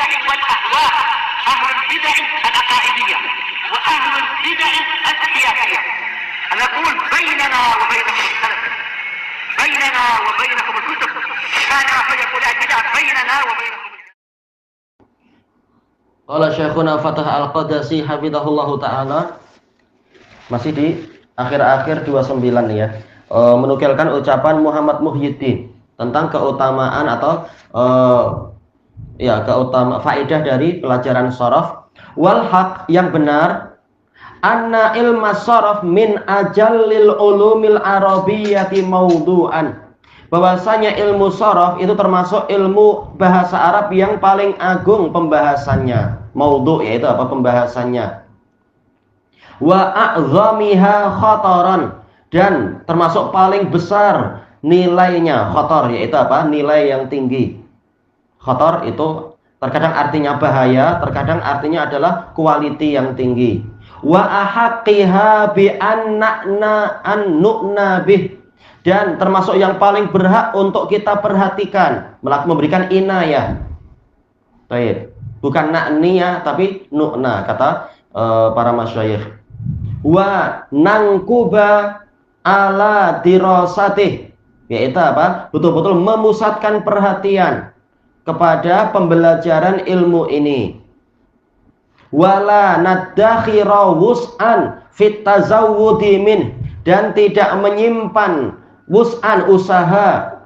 البدع والأهواء، أهل البدع العقائدية وأهل البدع السياسية. نقول بيننا وبينكم السلف، بيننا وبينكم الكتب، كان فيقول البدع بيننا وبينكم. Qala Syekhuna Fatah Al-Qadasi hafizahullahu taala, masih di akhir-akhir 29 nih ya, menukilkan ucapan Muhammad Muhyiddin tentang keutamaan atau faedah dari pelajaran sharaf. Wal haq, yang benar, anna ilma sharaf min ajallil ulumil arabiyyati maudu'an, bahwasanya ilmu sharaf itu termasuk ilmu bahasa Arab yang paling agung pembahasannya. Maudhu' yaitu apa pembahasannya. Wa a'zamiha khataran, dan termasuk paling besar nilainya. Khatar yaitu apa? Nilai yang tinggi. Khatar itu terkadang artinya bahaya, terkadang artinya adalah quality yang tinggi. Wa ahaqqiha bi an-nu'na bih, dan termasuk yang paling berhak untuk kita perhatikan, memberikan inayah. Baik, bukan na'niyah tapi nu'na, kata para masyayikh. Wa nangkuba ala dirasatih, yaitu apa? Betul-betul memusatkan perhatian kepada pembelajaran ilmu ini. Wala nadakhira wus'an fit tazawwudi min, dan tidak menyimpan wus'an, usaha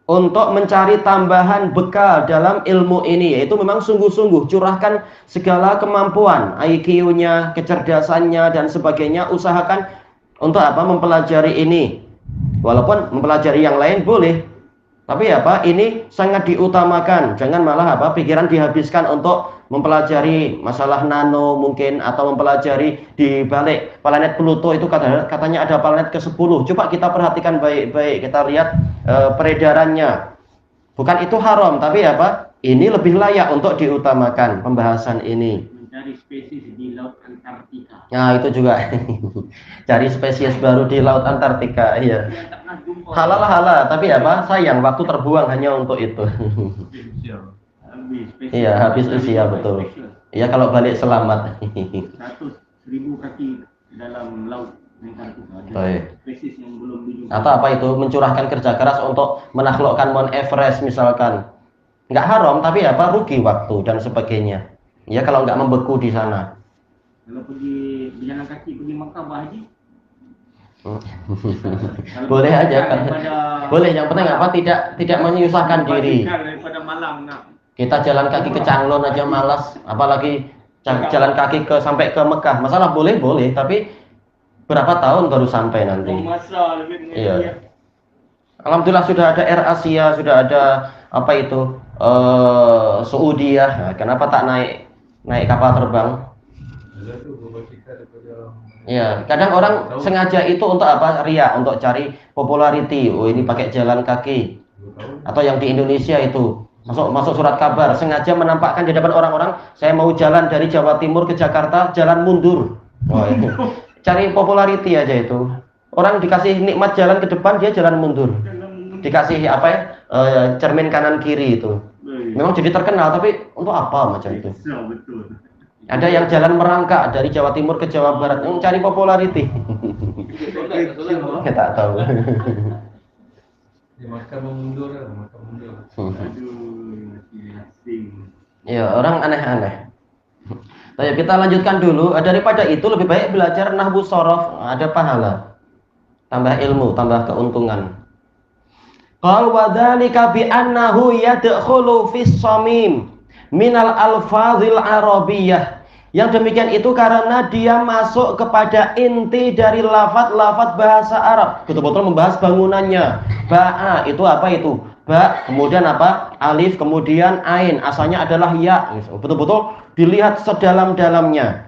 untuk mencari tambahan bekal dalam ilmu ini, yaitu memang sungguh-sungguh curahkan segala kemampuan, IQ-nya, kecerdasannya dan sebagainya, usahakan untuk apa? Mempelajari ini. Walaupun mempelajari yang lain boleh, tapi apa? Ini sangat diutamakan. Jangan malah apa? Pikiran dihabiskan untuk mempelajari masalah nano mungkin, atau mempelajari di balik planet Pluto itu katanya ada planet ke-10. Coba kita perhatikan baik-baik, kita lihat peredarannya. Bukan itu haram, tapi apa? Ini lebih layak untuk diutamakan pembahasan ini. Mencari spesies di laut Antartika. Nah, itu juga. Cari spesies baru di laut Antartika, iya. Halal, tapi apa? Sayang, waktu terbuang hanya untuk itu. Iya, habis usia, betul. Iya, kalau balik selamat. 100.000 kaki dalam laut Antartika. Spesies yang belum dijumpai. Atau apa itu? Mencurahkan kerja keras untuk menaklukkan Mount Everest misalkan. Nggak haram, tapi apa? Rugi waktu dan sebagainya. Ya, kalau nggak membeku di sana. Kalau pergi berjalan kaki pergi Makkah haji. Boleh aja kan. Boleh, yang penting apa? Tidak menyusahkan diri. Daripada Malang nak. Kita jalan kaki ke Changlon aja malas, apalagi jalan kaki sampai ke Mekah. Masalah boleh, tapi berapa tahun baru sampai nanti. Iya. Alhamdulillah sudah ada Air Asia, sudah ada apa itu? Saudiah. Nah, kenapa tak naik kapal terbang? Ya, kadang orang sengaja itu untuk apa? Ria, untuk cari popularity. Oh, ini pakai jalan kaki. Atau yang di Indonesia itu masuk surat kabar, sengaja menampakkan di depan orang-orang, saya mau jalan dari Jawa Timur ke Jakarta, jalan mundur. Wah, itu cari popularity aja itu. Orang dikasih nikmat jalan ke depan, dia jalan mundur. Dikasih apa ya? Cermin kanan kiri itu. Memang jadi terkenal, tapi untuk apa macam itu? Ada yang jalan merangkak dari Jawa Timur ke Jawa Barat, cari popularity. Kita tahu. Maka mundur. Ya, orang aneh-aneh. Ayo kita lanjutkan dulu. Daripada itu lebih baik belajar nahwu shorof, ada pahala, tambah ilmu, tambah keuntungan. Qal wa dzalika bi annahu yadkhulu fis shamim minal alfazil arabiyyah. Yang demikian itu karena dia masuk kepada inti dari lafaz-lafaz bahasa Arab. Betul-betul membahas bangunannya. Ba'a itu apa itu? Ba, kemudian apa? Alif, kemudian ain. Asalnya adalah ya. Betul-betul dilihat sedalam-dalamnya.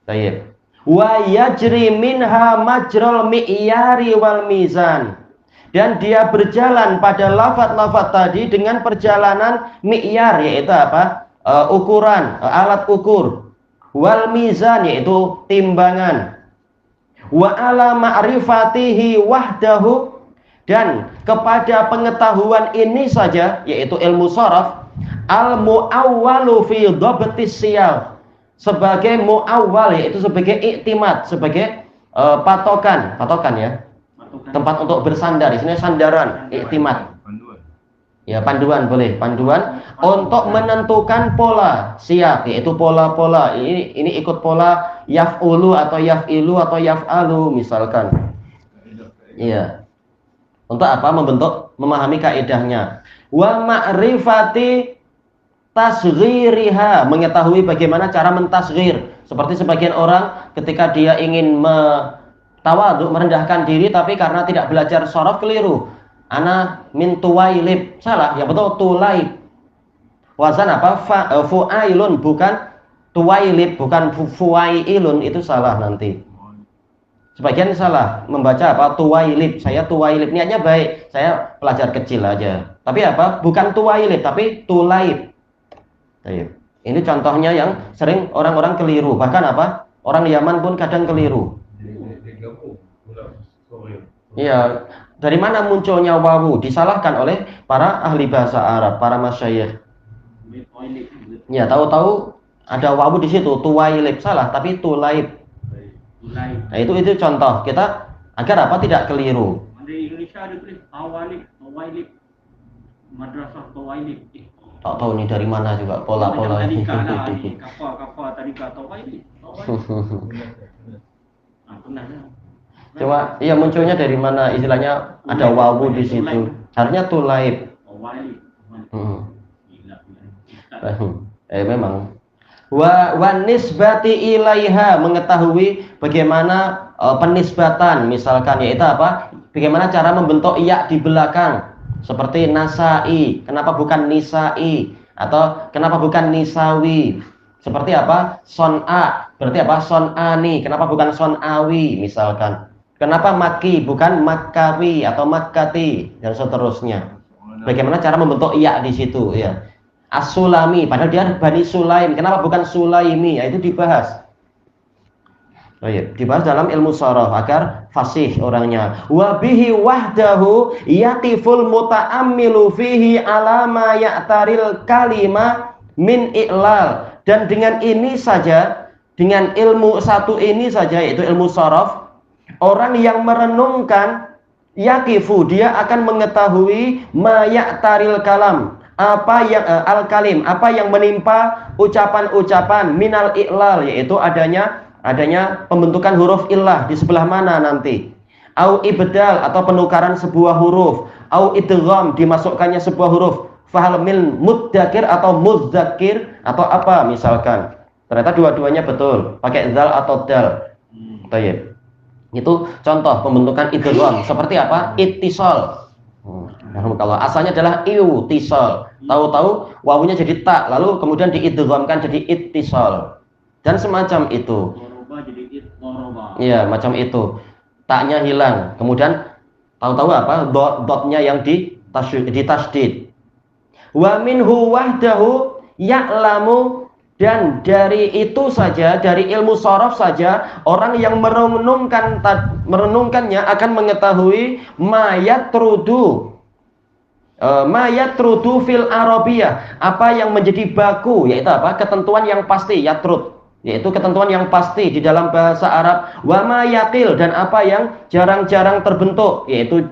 Baik. Wa yajri minha majral mi'yari wal mizan. Dan dia berjalan pada lafaz-lafaz tadi dengan perjalanan mi'yar, yaitu apa? Ukuran, alat ukur. Wal mizan, yaitu timbangan. Wa ala ma'rifatihi wahdahu, dan kepada pengetahuan ini saja, yaitu ilmu sharaf, al-mu'awwalu fi dhabtis siyaq, sebagai mu'awwal, yaitu sebagai iktimat, sebagai patokan ya, tempat untuk bersandar. Di sini sandaran, iktimat. Ya, panduan boleh, panduan untuk menentukan pola siap, yaitu pola-pola. Ini ikut pola yaf'ulu atau yaf'ilu atau yaf'alu misalkan. Iya. Untuk apa? Memahami kaidahnya. Wa ma'rifati tasghiriha, mengetahui bagaimana cara mentasghir. Seperti sebagian orang ketika dia ingin tawadhu, merendahkan diri, tapi karena tidak belajar shorof keliru. Ana min tuwailib, salah, ya betul tulaib. Wazan apa? Fuailun, bukan tuwailib, bukan fuailun, itu salah nanti. Sebagian salah membaca apa? Tuwailib. Saya tuwailib, niatnya baik, saya pelajar kecil aja. Tapi apa? Bukan tuwailib, tapi tulaib. Ini contohnya yang sering orang-orang keliru. Bahkan apa? Orang Yaman pun kadang keliru. Iya. Dari mana munculnya wawu? Disalahkan oleh para ahli bahasa Arab, para masyayikh. Ya, tahu-tahu ada wawu di situ, tuwailib, salah, tapi tulaib. Nah, itu contoh kita agar apa? Tidak keliru. Di Indonesia ada tulis tawailib, madrasah tawailib. Tak tahu nih dari mana juga pola-pola. Kapal tadika tawailib. Cuma iya munculnya dari mana, istilahnya ada wawu di situ. Harusnya tulaib. Memang. Wa nisbati ilaiha, mengetahui bagaimana penisbatan, misalkan yaitu apa? Bagaimana cara membentuk ya di belakang. Seperti nasai, kenapa bukan nisai? Atau kenapa bukan nisawi? Seperti apa? Son'a, berarti apa? Son'ani, kenapa bukan son'awi misalkan? Kenapa maki bukan makkawi atau makkati, dan seterusnya. Bagaimana cara membentuk iya di situ ya. As-Sulami, padahal dia Bani Sulaim, kenapa bukan Sulaimi? Ya, itu dibahas. Oh iya, dibahas dalam ilmu sharaf agar fasih orangnya. Wa bihi wahdahu yatiful muta'ammilu fihi ala ma ya'taril kalima min i'lal. Dan dengan ini saja, dengan ilmu satu ini saja, yaitu ilmu sharaf, orang yang merenungkan yakifu, dia akan mengetahui ma ya'taril kalam, apa yang al-kalim, apa yang menimpa ucapan-ucapan minal i'lal, yaitu adanya pembentukan huruf illah di sebelah mana nanti, au ibdal atau penukaran sebuah huruf, au idgham dimasukkannya sebuah huruf, fahal min mudzakir atau mudzakir atau apa misalkan. Ternyata dua-duanya betul, pakai zal atau dal. Baik. Itu contoh pembentukan idgham. Seperti apa? Ittisal. Kalau asalnya adalah iutisal, tahu-tahu wawunya jadi tak, lalu kemudian diidghamkan jadi ittisal. Dan semacam itu. Iya, macam itu. Taknya hilang, kemudian tahu-tahu apa? Dotnya yang ditasydid. Wa minhu wahdahu ya'lamu, dan dari itu saja, dari ilmu sharaf saja, orang yang merenungkannya akan mengetahui mayatrudu fil arabiyah, apa yang menjadi baku, yaitu apa? Ketentuan yang pasti, yatrud, yaitu ketentuan yang pasti di dalam bahasa Arab. Wa ma yaqil, dan apa yang jarang-jarang terbentuk, yaitu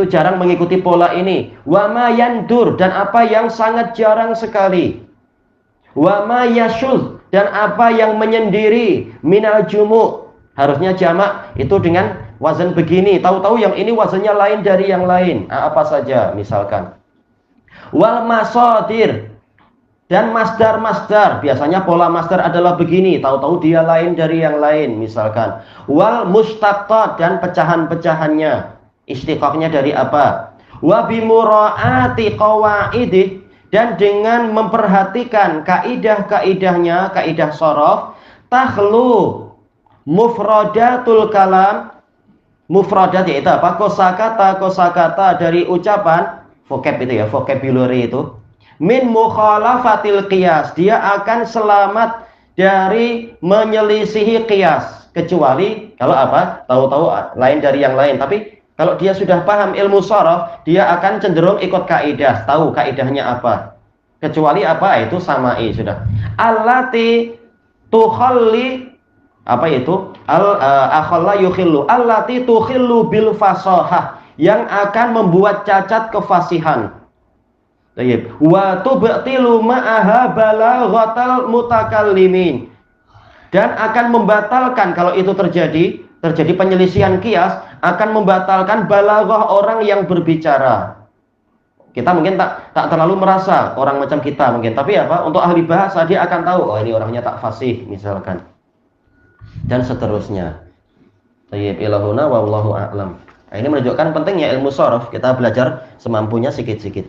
jarang mengikuti pola ini. Wa ma yandur, dan apa yang sangat jarang sekali. Wa ma yashul, dan apa yang menyendiri. Minal jumu', harusnya jamak itu dengan wazan begini, tahu-tahu yang ini wazannya lain dari yang lain. Apa saja misalkan. Wal masadir, dan masdar-masdar, biasanya pola masdar adalah begini, tahu-tahu dia lain dari yang lain misalkan. Wal mustaqqat, dan pecahan-pecahannya, istiqaqnya dari apa. Wa bimura'ati qawaidih, dan dengan memperhatikan kaidah-kaidahnya, kaidah sharaf, takhlu mufradatul kalam. Mufradat yaitu apa? Kosakata dari ucapan, vocab itu ya, vocabulary itu. Min mukhalafatil qiyas, dia akan selamat dari menyelisihi qiyas, kecuali kalau apa? Tahu-tahu lain dari yang lain. Tapi kalau dia sudah paham ilmu sharaf, dia akan cenderung ikut kaidah, tahu kaidahnya apa. Kecuali apa? Itu samai sudah. Allati tukhalli apa itu? Akhalla yukhillu. Allati tukhillu bil fasahah, yang akan membuat cacat kefasihan. Baik. Wa tubtilu ma'aha balaghatal mutakallimin, dan akan membatalkan kalau itu terjadi penyelisihan kias, akan membatalkan balaghah orang yang berbicara. Kita mungkin tak terlalu merasa orang macam kita mungkin, tapi apa? Untuk ahli bahasa dia akan tahu, oh ini orangnya tak fasih misalkan. Dan seterusnya. Tayyib ilahuna wallahu a'lam. Nah, ini menunjukkan pentingnya ilmu sharaf, kita belajar semampunya sikit-sikit.